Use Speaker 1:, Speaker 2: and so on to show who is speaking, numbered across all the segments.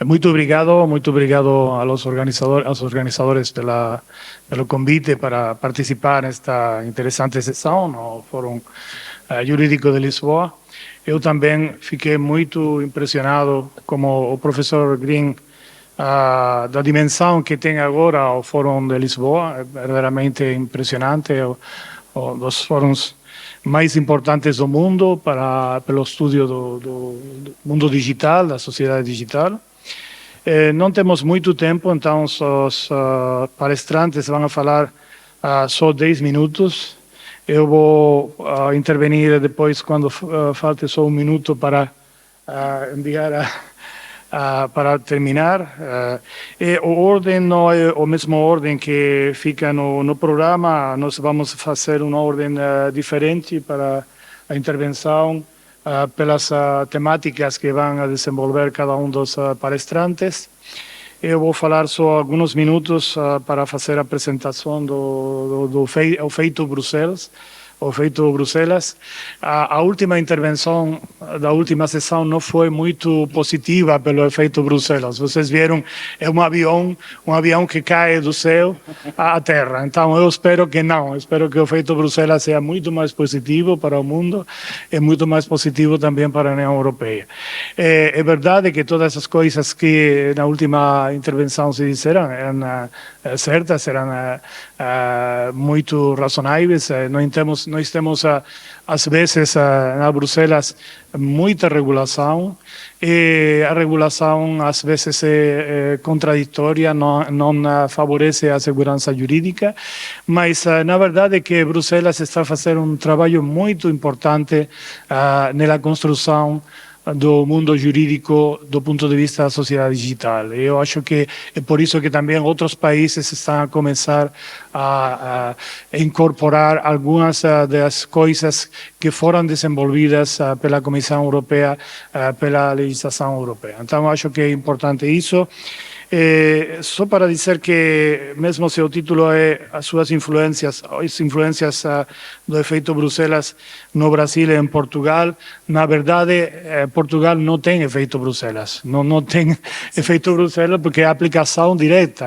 Speaker 1: Muito obrigado aos organizadores pelo convite para participar nesta interessante sessão no Fórum Jurídico de Lisboa. Eu também fiquei muito impressionado, como o professor Green, da dimensão que tem agora o Fórum de Lisboa. É verdadeiramente impressionante, um dos fóruns mais importantes do mundo pelo estudo do mundo digital, da sociedade digital. Não temos muito tempo, então os palestrantes vão falar só 10 minutos. Eu vou intervenir depois quando falte só um minuto para enviar para terminar. O ordem não é a mesma ordem que fica no programa. Nós vamos fazer uma ordem diferente para a intervenção, pelas temáticas que vão desenvolver cada um dos palestrantes. Eu vou falar só alguns minutos para fazer a apresentação do feito Bruxelas. O feito Bruxelas. A última intervenção da última sessão não foi muito positiva pelo efeito Bruxelas. Vocês viram, é um avião que cai do céu à terra. Então eu espero que não. Espero que o efeito Bruxelas seja muito mais positivo para o mundo e muito mais positivo também para a União Europeia. É verdade que todas as coisas que na última intervenção se disseram eram certas, eram muito razonáveis. Nós temos, às vezes, na Bruxelas, muita regulação, e a regulação, às vezes, é contraditória, não favorece a segurança jurídica, mas, na verdade, é que Bruxelas está fazendo um trabalho muito importante na construção do mundo jurídico do ponto de vista da sociedade digital. Eu acho que é por isso que também outros países estão a começar a incorporar algumas das coisas que foram desenvolvidas pela Comissão Europeia, pela legislação europeia. Então, acho que é importante isso. Só para dizer que, mesmo se o título é as suas influências, as influências do efeito Bruxelas no Brasil e em Portugal, na verdade, Portugal não tem efeito Bruxelas. Não tem efeito Bruxelas porque é aplicação direta.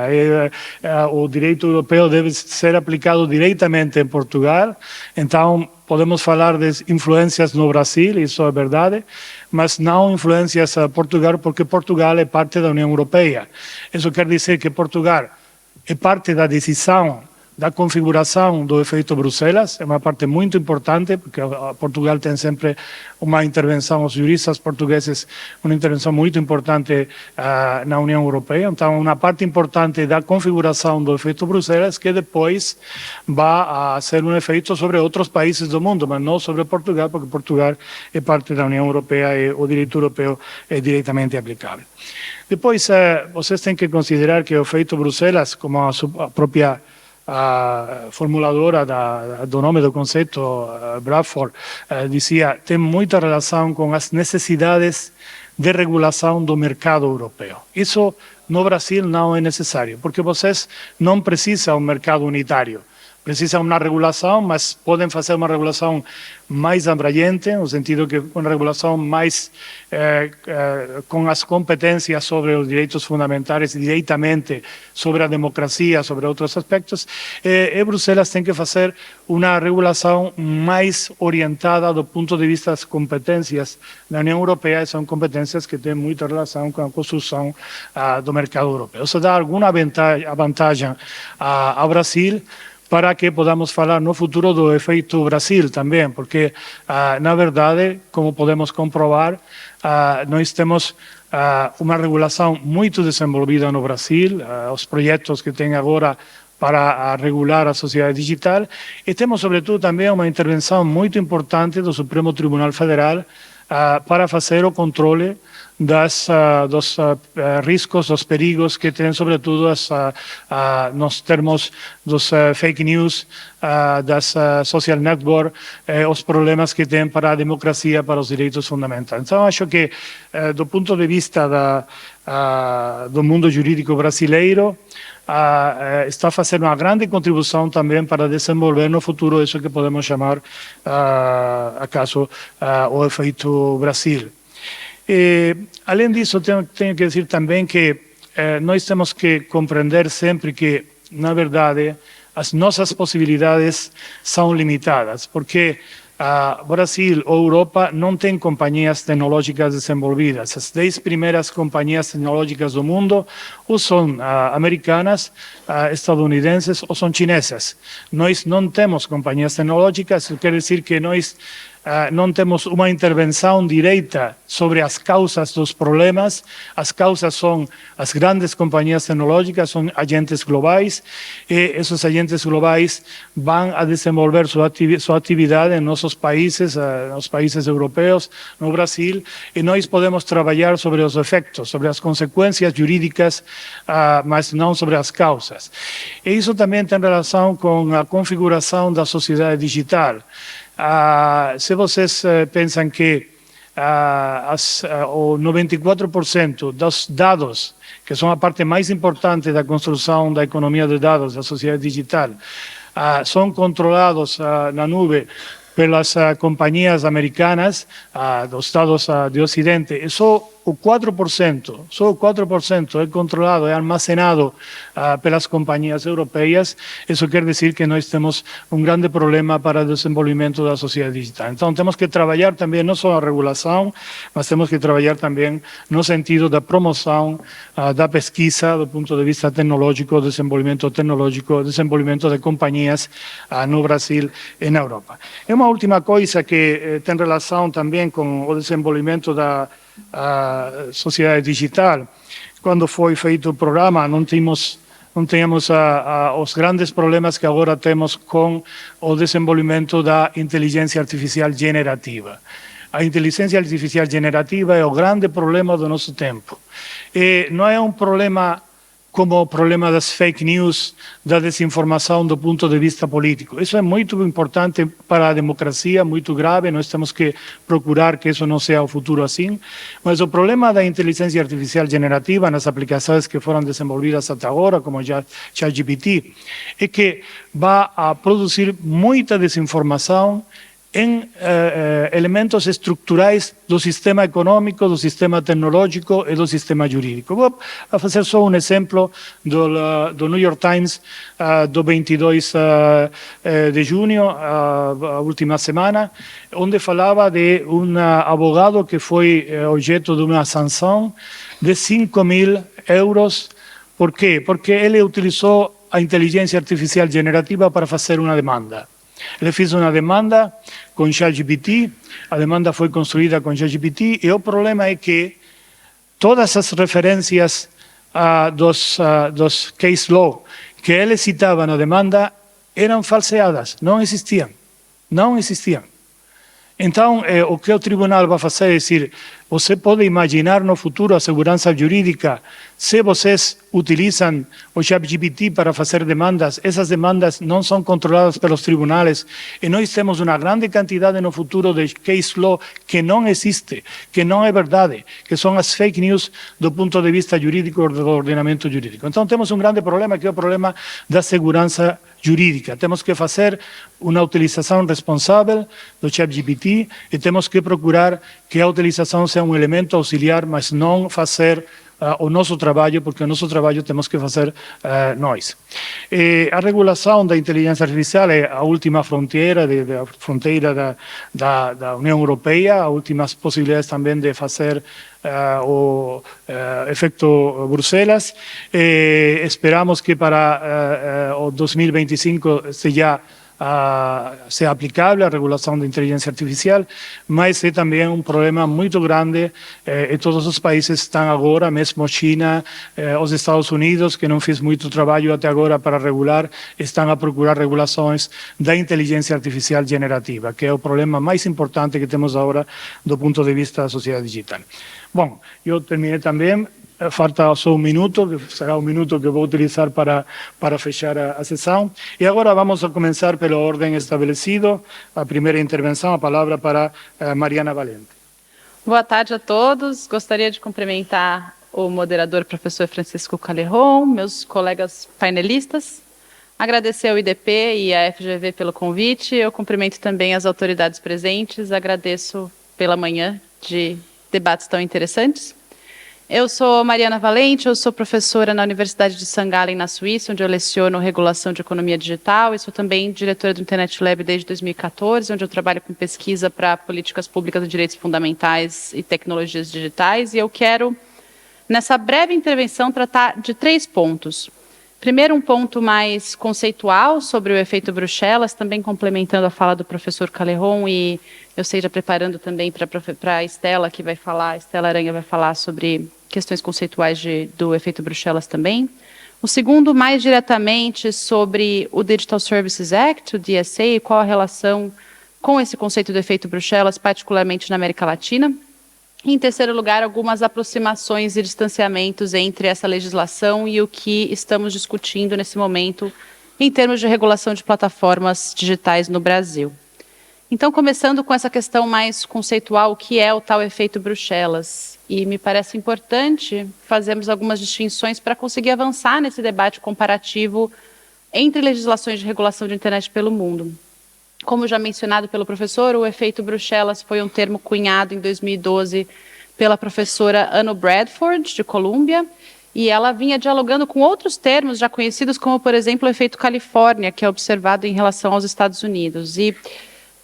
Speaker 1: O direito europeu deve ser aplicado diretamente em Portugal. Então, podemos falar de influências no Brasil, isso é verdade, mas não influências a Portugal, porque Portugal é parte da União Europeia. Isso quer dizer que Portugal é parte da decisão da configuração do efeito Bruxelas, é uma parte muito importante, porque Portugal tem sempre uma intervenção, os juristas portugueses, uma intervenção muito importante na União Europeia. Então, uma parte importante da configuração do efeito Bruxelas que depois vai ser um efeito sobre outros países do mundo, mas não sobre Portugal, porque Portugal é parte da União Europeia e o direito europeu é diretamente aplicável. Depois, vocês têm que considerar que o efeito Bruxelas, como a própria formuladora do nome do conceito, Bradford, dizia, tem muita relação com as necessidades de regulação do mercado europeu. Isso no Brasil não é necessário, porque vocês não precisam de um mercado unitário. Precisam de uma regulação, mas podem fazer uma regulação mais abrangente, no sentido que uma regulação mais com as competências sobre os direitos fundamentais, diretamente sobre a democracia, sobre outros aspectos. E Bruxelas tem que fazer uma regulação mais orientada do ponto de vista das competências da União Europeia, e são competências que têm muita relação com a construção do mercado europeu. Isso dá alguma vantagem ao Brasil, para que podamos falar no futuro do efeito Brasil também, porque, na verdade, como podemos comprovar, nós temos uma regulação muito desenvolvida no Brasil, os projetos que tem agora para regular a sociedade digital, e temos, sobretudo, também uma intervenção muito importante do Supremo Tribunal Federal para fazer o controle dos riscos, dos perigos que tem, sobretudo, nos termos dos fake news, das social network, os problemas que tem para a democracia, para os direitos fundamentais. Então, acho que, do ponto de vista do mundo jurídico brasileiro, está fazendo uma grande contribuição também para desenvolver no futuro isso que podemos chamar, acaso, o efeito Brasil. Além disso, tenho que dizer também que nós temos que compreender sempre que, na verdade, as nossas possibilidades são limitadas, porque Brasil ou Europa não tem companhias tecnológicas desenvolvidas. As 10 primeiras companhias tecnológicas do mundo ou são americanas, estadunidenses ou são chinesas. Nós não temos companhias tecnológicas, isso quer dizer que nós não temos uma intervenção direta sobre as causas dos problemas. As causas são as grandes companhias tecnológicas, são agentes globais, e esses agentes globais vão a desenvolver sua atividade em nossos países, nos países europeus, no Brasil, e nós podemos trabalhar sobre os efeitos, sobre as consequências jurídicas, mas não sobre as causas. E isso também tem relação com a configuração da sociedade digital. Se vocês pensam que o 94% dos dados, que são a parte mais importante da construção da economia de dados da sociedade digital, são controlados na nuvem pelas companhias americanas dos Estados do Ocidente, e só o 4% é controlado, é armazenado pelas companhias europeias. Isso quer dizer que nós temos um grande problema para o desenvolvimento da sociedade digital. Então, temos que trabalhar também não só a regulação, mas temos que trabalhar também no sentido da promoção da pesquisa, do ponto de vista tecnológico, desenvolvimento de companhias no Brasil e na Europa. E uma última coisa que tem relação também com o desenvolvimento da sociedade digital. Quando foi feito o programa, não tínhamos os grandes problemas que agora temos com o desenvolvimento da inteligência artificial generativa. A inteligência artificial generativa é o grande problema do nosso tempo. E não é um problema como o problema das fake news, da desinformação do ponto de vista político. Isso é muito importante para a democracia, muito grave, nós temos que procurar que isso não seja o futuro assim, mas o problema da inteligência artificial generativa nas aplicações que foram desenvolvidas até agora, como o ChatGPT, é que vai a produzir muita desinformação em elementos estruturais do sistema econômico, do sistema tecnológico e do sistema jurídico. Vou fazer só um exemplo do New York Times do 22 de junho, a última semana, onde falava de um advogado que foi objeto de uma sanção de 5.000 euros. Por quê? Porque ele utilizou a inteligência artificial generativa para fazer uma demanda. Ele fez uma demanda com ChatGPT, a demanda foi construída com ChatGPT, e o problema é que todas as referências dos case law que ele citava na demanda eram falseadas, não existiam. Então, o que o tribunal vai fazer é dizer, você pode imaginar no futuro a segurança jurídica se vocês utilizam o ChatGPT para fazer demandas, essas demandas não são controladas pelos tribunais e nós temos uma grande quantidade no futuro de case law que não existe, que não é verdade, que são as fake news do ponto de vista jurídico do ordenamento jurídico. Então temos um grande problema que é o problema da segurança jurídica. Temos que fazer uma utilização responsável do ChatGPT e temos que procurar que a utilização seja um elemento auxiliar, mas não fazer o nosso trabalho, porque o nosso trabalho temos que fazer nós. A regulação da inteligência artificial é a última fronteira, a fronteira da União Europeia, as últimas possibilidades também de fazer o efeito Bruxelas. Esperamos que para o 2025 seja aplicável a regulação da inteligência artificial, mas é também um problema muito grande e todos os países estão agora, mesmo China, os Estados Unidos, que não fez muito trabalho até agora para regular, estão a procurar regulações da inteligência artificial generativa, que é o problema mais importante que temos agora do ponto de vista da sociedade digital. Bom, eu terminei também. Falta só um minuto, que será um minuto que vou utilizar para fechar a sessão. E agora vamos a começar pela ordem estabelecida. A primeira intervenção, a palavra para Mariana Valente.
Speaker 2: Boa tarde a todos. Gostaria de cumprimentar o moderador, professor Francisco Calerron, meus colegas painelistas, agradecer ao IDP e à FGV pelo convite. Eu cumprimento também as autoridades presentes, agradeço pela manhã de debates tão interessantes. Eu sou Mariana Valente, eu sou professora na Universidade de St. Gallen, na Suíça, onde eu leciono regulação de economia digital, e sou também diretora do Internet Lab desde 2014, onde eu trabalho com pesquisa para políticas públicas de direitos fundamentais e tecnologias digitais, e eu quero, nessa breve intervenção, tratar de 3 pontos. Primeiro, um ponto mais conceitual sobre o efeito Bruxelas, também complementando a fala do professor Caleron, e eu sei, já preparando também para a Estela, que vai falar, a Estela Aranha vai falar sobre questões conceituais do efeito Bruxelas também. O segundo, mais diretamente, sobre o Digital Services Act, o DSA, e qual a relação com esse conceito do efeito Bruxelas, particularmente na América Latina. E, em terceiro lugar, algumas aproximações e distanciamentos entre essa legislação e o que estamos discutindo nesse momento em termos de regulação de plataformas digitais no Brasil. Então, começando com essa questão mais conceitual, o que é o tal efeito Bruxelas? E me parece importante fazermos algumas distinções para conseguir avançar nesse debate comparativo entre legislações de regulação de internet pelo mundo. Como já mencionado pelo professor, o efeito Bruxelas foi um termo cunhado em 2012 pela professora Anna Bradford, de Colômbia, e ela vinha dialogando com outros termos já conhecidos, como, por exemplo, o efeito Califórnia, que é observado em relação aos Estados Unidos. E,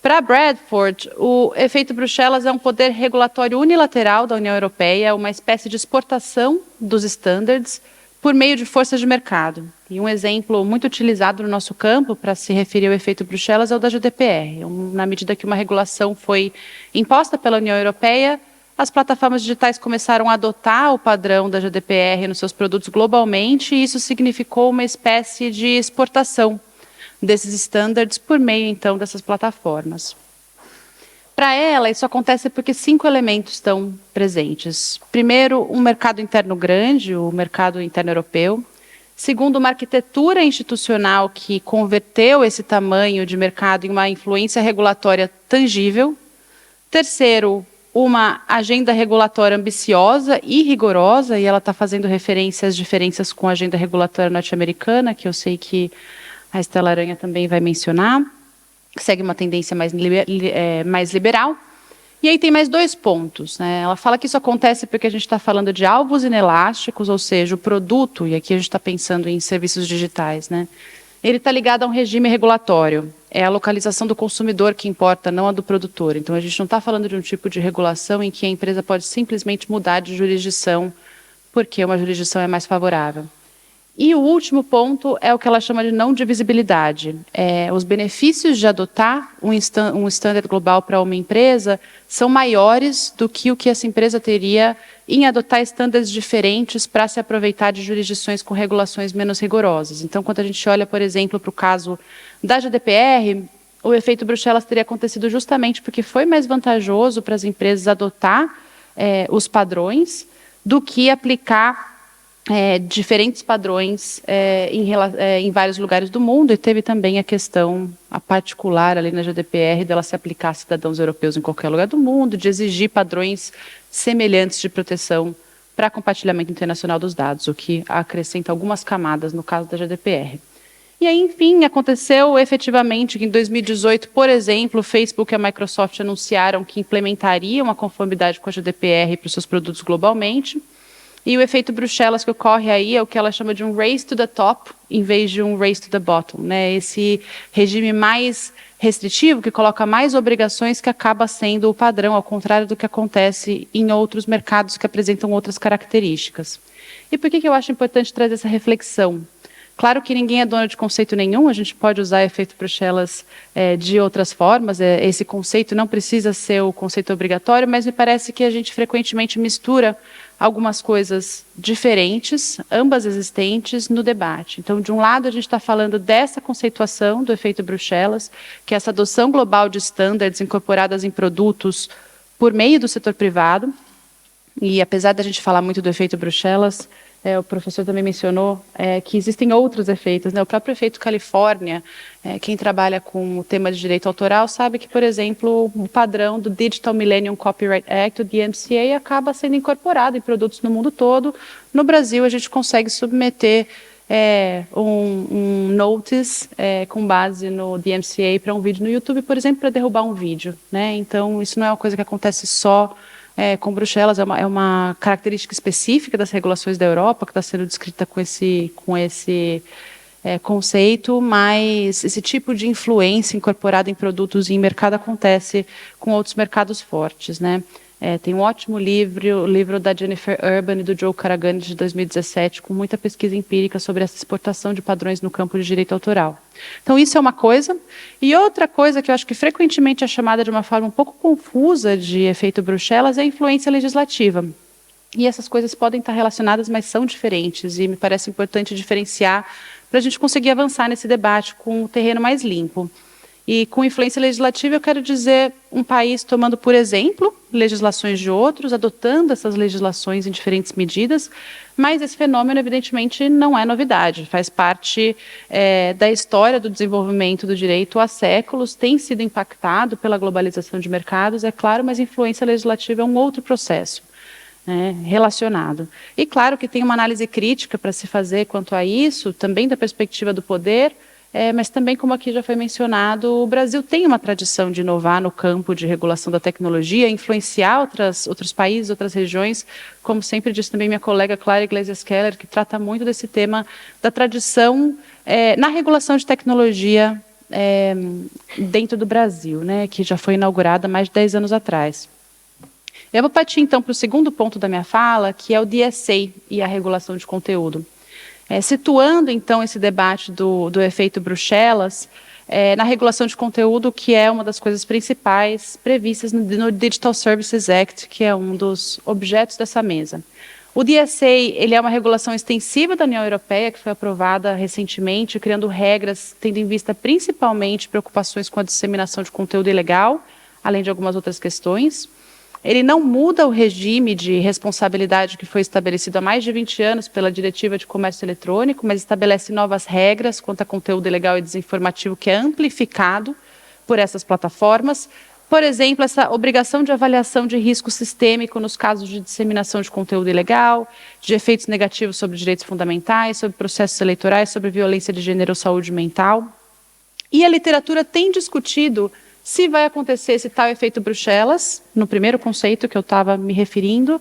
Speaker 2: para Bradford, o efeito Bruxelas é um poder regulatório unilateral da União Europeia, uma espécie de exportação dos estándares por meio de forças de mercado. E um exemplo muito utilizado no nosso campo para se referir ao efeito Bruxelas é o da GDPR. Na medida que uma regulação foi imposta pela União Europeia, as plataformas digitais começaram a adotar o padrão da GDPR nos seus produtos globalmente, e isso significou uma espécie de exportação desses estándares por meio, então, dessas plataformas. Para ela, isso acontece porque 5 elementos estão presentes. Primeiro, um mercado interno grande, o mercado interno europeu. Segundo, uma arquitetura institucional que converteu esse tamanho de mercado em uma influência regulatória tangível. Terceiro, uma agenda regulatória ambiciosa e rigorosa, e ela está fazendo referência às diferenças com a agenda regulatória norte-americana, que eu sei que a Estela Aranha também vai mencionar, que segue uma tendência mais liberal. E aí tem mais 2 pontos, né? Ela fala que isso acontece porque a gente está falando de alvos inelásticos, ou seja, o produto, e aqui a gente está pensando em serviços digitais, né? Ele está ligado a um regime regulatório. É a localização do consumidor que importa, não a do produtor. Então, a gente não está falando de um tipo de regulação em que a empresa pode simplesmente mudar de jurisdição porque uma jurisdição é mais favorável. E o último ponto é o que ela chama de não divisibilidade. Os benefícios de adotar um standard global para uma empresa são maiores do que o que essa empresa teria em adotar estándares diferentes para se aproveitar de jurisdições com regulações menos rigorosas. Então, quando a gente olha, por exemplo, para o caso da GDPR, o efeito Bruxelas teria acontecido justamente porque foi mais vantajoso para as empresas adotar os padrões do que aplicar diferentes padrões em vários lugares do mundo, e teve também a questão particular ali na GDPR dela se aplicar a cidadãos europeus em qualquer lugar do mundo, de exigir padrões semelhantes de proteção para compartilhamento internacional dos dados, o que acrescenta algumas camadas no caso da GDPR. E aí, enfim, aconteceu efetivamente que em 2018, por exemplo, o Facebook e a Microsoft anunciaram que implementariam a conformidade com a GDPR para os seus produtos globalmente. E o efeito Bruxelas que ocorre aí é o que ela chama de um race to the top, em vez de um race to the bottom, né? Esse regime mais restritivo, que coloca mais obrigações, que acaba sendo o padrão, ao contrário do que acontece em outros mercados que apresentam outras características. E por que eu acho importante trazer essa reflexão? Claro que ninguém é dono de conceito nenhum, a gente pode usar efeito Bruxelas de outras formas, esse conceito não precisa ser o conceito obrigatório, mas me parece que a gente frequentemente mistura algumas coisas diferentes, ambas existentes, no debate. Então, de um lado, a gente está falando dessa conceituação do efeito Bruxelas, que é essa adoção global de estándares incorporadas em produtos por meio do setor privado, e apesar da gente falar muito do efeito Bruxelas, o professor também mencionou que existem outros efeitos, né? O próprio efeito Califórnia, quem trabalha com o tema de direito autoral sabe que, por exemplo, o padrão do Digital Millennium Copyright Act, o DMCA, acaba sendo incorporado em produtos no mundo todo. No Brasil, a gente consegue submeter um notice com base no DMCA para um vídeo no YouTube, por exemplo, para derrubar um vídeo, né? Então, isso não é uma coisa que acontece só com Bruxelas, é uma característica específica das regulações da Europa, que está sendo descrita com esse conceito, mas esse tipo de influência incorporada em produtos e em mercado acontece com outros mercados fortes, né? Tem um ótimo livro, o livro da Jennifer Urban e do Joe Caragani, de 2017, com muita pesquisa empírica sobre essa exportação de padrões no campo de direito autoral. Então, isso é uma coisa. E outra coisa que eu acho que frequentemente é chamada de uma forma um pouco confusa de efeito Bruxelas é a influência legislativa. E essas coisas podem estar relacionadas, mas são diferentes, e me parece importante diferenciar para a gente conseguir avançar nesse debate com um terreno mais limpo. E com influência legislativa eu quero dizer um país tomando, por exemplo, legislações de outros, adotando essas legislações em diferentes medidas, mas esse fenômeno, evidentemente, não é novidade, faz parte da história do desenvolvimento do direito há séculos, tem sido impactado pela globalização de mercados, é claro, mas influência legislativa é um outro processo relacionado. E claro que tem uma análise crítica para se fazer quanto a isso, também da perspectiva do poder, mas também, como aqui já foi mencionado, o Brasil tem uma tradição de inovar no campo de regulação da tecnologia, influenciar outros países, outras regiões, como sempre disse também minha colega Clara Iglesias Keller, que trata muito desse tema da tradição na regulação de tecnologia dentro do Brasil, né, que já foi inaugurada há mais de 10 anos atrás. Eu vou partir, então, para o segundo ponto da minha fala, que é o DSA e a regulação de conteúdo. Situando, então, esse debate do efeito Bruxelas na regulação de conteúdo, que é uma das coisas principais previstas no Digital Services Act, que é um dos objetos dessa mesa. O DSA ele é uma regulação extensiva da União Europeia, que foi aprovada recentemente, criando regras, tendo em vista principalmente preocupações com a disseminação de conteúdo ilegal, além de algumas outras questões. Ele não muda o regime de responsabilidade que foi estabelecido há mais de 20 anos pela Diretiva de Comércio Eletrônico, mas estabelece novas regras quanto a conteúdo ilegal e desinformativo que é amplificado por essas plataformas. Por exemplo, essa obrigação de avaliação de risco sistêmico nos casos de disseminação de conteúdo ilegal, de efeitos negativos sobre direitos fundamentais, sobre processos eleitorais, sobre violência de gênero ou saúde mental. E a literatura tem discutido se vai acontecer esse tal efeito Bruxelas, no primeiro conceito que eu estava me referindo,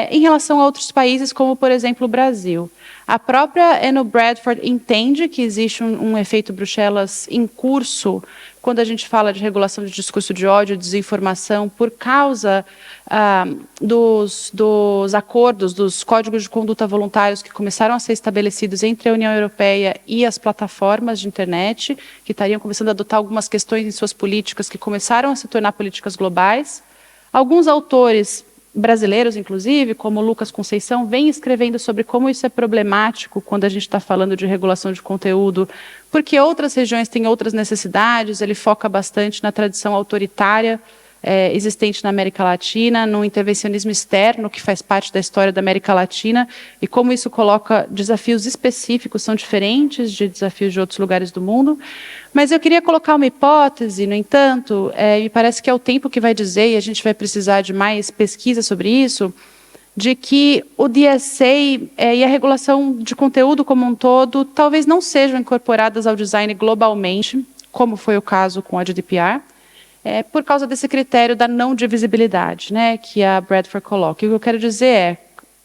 Speaker 2: em relação a outros países, como, por exemplo, o Brasil. A própria Anne Bradford entende que existe um efeito Bruxelas em curso quando a gente fala de regulação de discurso de ódio, desinformação, por causa dos acordos, dos códigos de conduta voluntários que começaram a ser estabelecidos entre a União Europeia e as plataformas de internet, que estariam começando a adotar algumas questões em suas políticas que começaram a se tornar políticas globais. Alguns autores brasileiros, inclusive, como Lucas Conceição, vêm escrevendo sobre como isso é problemático quando a gente está falando de regulação de conteúdo, porque outras regiões têm outras necessidades, ele foca bastante na tradição autoritária existente na América Latina, no intervencionismo externo, que faz parte da história da América Latina, e como isso coloca desafios específicos, são diferentes de desafios de outros lugares do mundo. Mas eu queria colocar uma hipótese, no entanto, me parece que é o tempo que vai dizer, e a gente vai precisar de mais pesquisa sobre isso, de que o DSA e a regulação de conteúdo como um todo talvez não sejam incorporadas ao design globalmente, como foi o caso com a GDPR, por causa desse critério da não divisibilidade, né, que a Bradford coloca. E o que eu quero dizer é,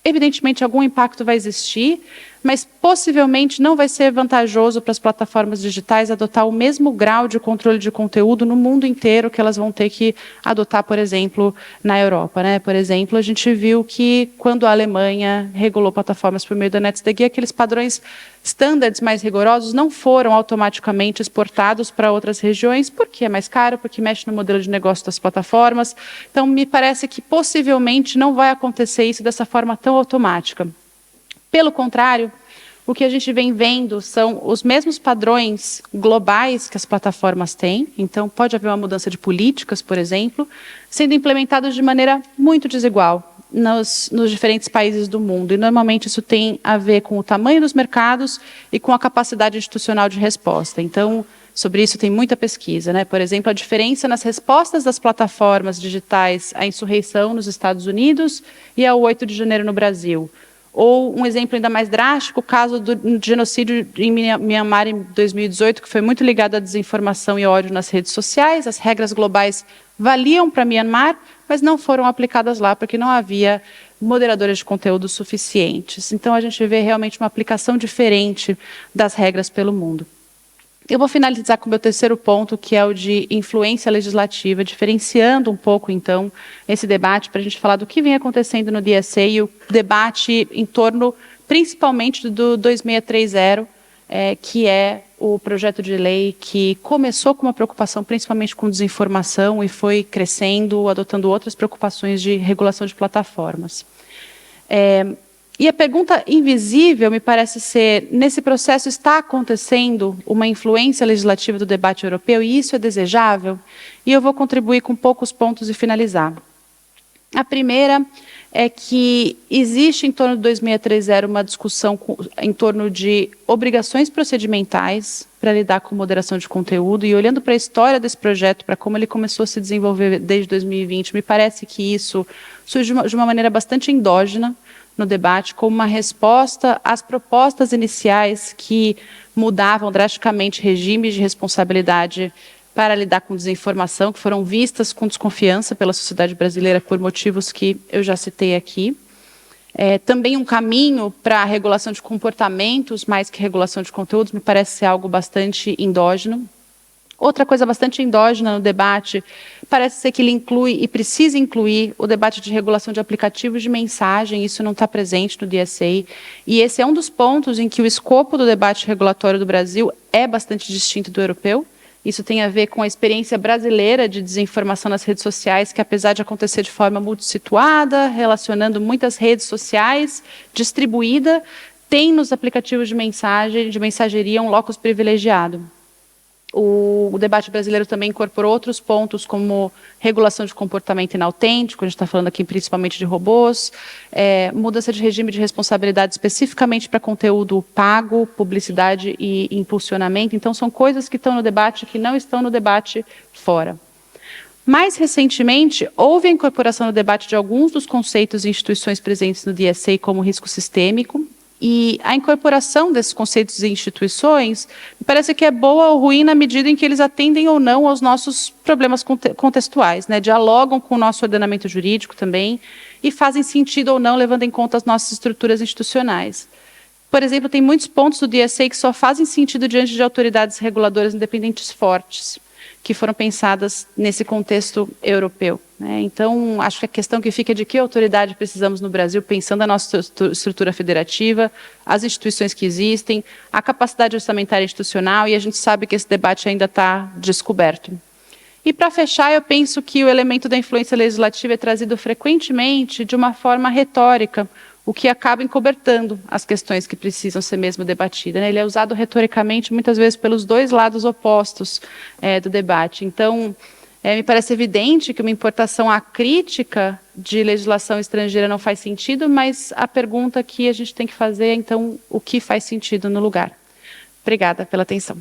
Speaker 2: evidentemente, algum impacto vai existir, mas possivelmente não vai ser vantajoso para as plataformas digitais adotar o mesmo grau de controle de conteúdo no mundo inteiro que elas vão ter que adotar, por exemplo, na Europa, né? Por exemplo, a gente viu que quando a Alemanha regulou plataformas por meio da NetzDG, aqueles padrões standards mais rigorosos não foram automaticamente exportados para outras regiões, porque é mais caro, porque mexe no modelo de negócio das plataformas. Então, me parece que possivelmente não vai acontecer isso dessa forma tão automática. Pelo contrário, o que a gente vem vendo são os mesmos padrões globais que as plataformas têm, então pode haver uma mudança de políticas, por exemplo, sendo implementados de maneira muito desigual nos diferentes países do mundo, e normalmente isso tem a ver com o tamanho dos mercados e com a capacidade institucional de resposta. Então, sobre isso tem muita pesquisa, né? Por exemplo, a diferença nas respostas das plataformas digitais à insurreição nos Estados Unidos e ao 8 de janeiro no Brasil, Ou um exemplo ainda mais drástico, o caso do genocídio em Myanmar em 2018, que foi muito ligado à desinformação e ódio nas redes sociais. As regras globais valiam para Myanmar, mas não foram aplicadas lá porque não havia moderadores de conteúdo suficientes. Então a gente vê realmente uma aplicação diferente das regras pelo mundo. Eu vou finalizar com o meu terceiro ponto, que é o de influência legislativa, diferenciando um pouco, então, esse debate para a gente falar do que vem acontecendo no DSA e o debate em torno, principalmente, do 2630, que é o projeto de lei que começou com uma preocupação principalmente com desinformação e foi crescendo, adotando outras preocupações de regulação de plataformas. E a pergunta invisível me parece ser, nesse processo está acontecendo uma influência legislativa do debate europeu e isso é desejável? E eu vou contribuir com poucos pontos e finalizar. A primeira é que existe em torno do 2630 uma discussão em torno de obrigações procedimentais para lidar com moderação de conteúdo e olhando para a história desse projeto, para como ele começou a se desenvolver desde 2020, me parece que isso surge de uma maneira bastante endógena no debate, como uma resposta às propostas iniciais que mudavam drasticamente regimes de responsabilidade para lidar com desinformação, que foram vistas com desconfiança pela sociedade brasileira por motivos que eu já citei aqui. Também um caminho para a regulação de comportamentos, mais que regulação de conteúdos, me parece ser algo bastante endógeno. Outra coisa bastante endógena no debate parece ser que ele inclui e precisa incluir o debate de regulação de aplicativos de mensagem, isso não está presente no DSA, e esse é um dos pontos em que o escopo do debate regulatório do Brasil é bastante distinto do europeu. Isso tem a ver com a experiência brasileira de desinformação nas redes sociais, que apesar de acontecer de forma multissituada, relacionando muitas redes sociais, distribuída, tem nos aplicativos de mensageria um locus privilegiado. O debate brasileiro também incorporou outros pontos, como regulação de comportamento inautêntico, a gente está falando aqui principalmente de robôs, mudança de regime de responsabilidade especificamente para conteúdo pago, publicidade e impulsionamento. Então, são coisas que estão no debate que não estão no debate fora. Mais recentemente, houve a incorporação no debate de alguns dos conceitos e instituições presentes no DSA como risco sistêmico, e a incorporação desses conceitos e instituições me parece que é boa ou ruim na medida em que eles atendem ou não aos nossos problemas contextuais, né? Dialogam com o nosso ordenamento jurídico também e fazem sentido ou não, levando em conta as nossas estruturas institucionais. Por exemplo, tem muitos pontos do DSA que só fazem sentido diante de autoridades reguladoras independentes fortes, que foram pensadas nesse contexto europeu, né? Então, acho que a questão que fica é de que autoridade precisamos no Brasil, pensando a nossa estrutura federativa, as instituições que existem, a capacidade orçamentária institucional, e a gente sabe que esse debate ainda está descoberto. E, para fechar, eu penso que o elemento da influência legislativa é trazido frequentemente de uma forma retórica, o que acaba encobertando as questões que precisam ser mesmo debatidas, né? Ele é usado retoricamente, muitas vezes, pelos dois lados opostos do debate. Então, me parece evidente que uma importação acrítica de legislação estrangeira não faz sentido, mas a pergunta que a gente tem que fazer é, então, o que faz sentido no lugar. Obrigada pela atenção.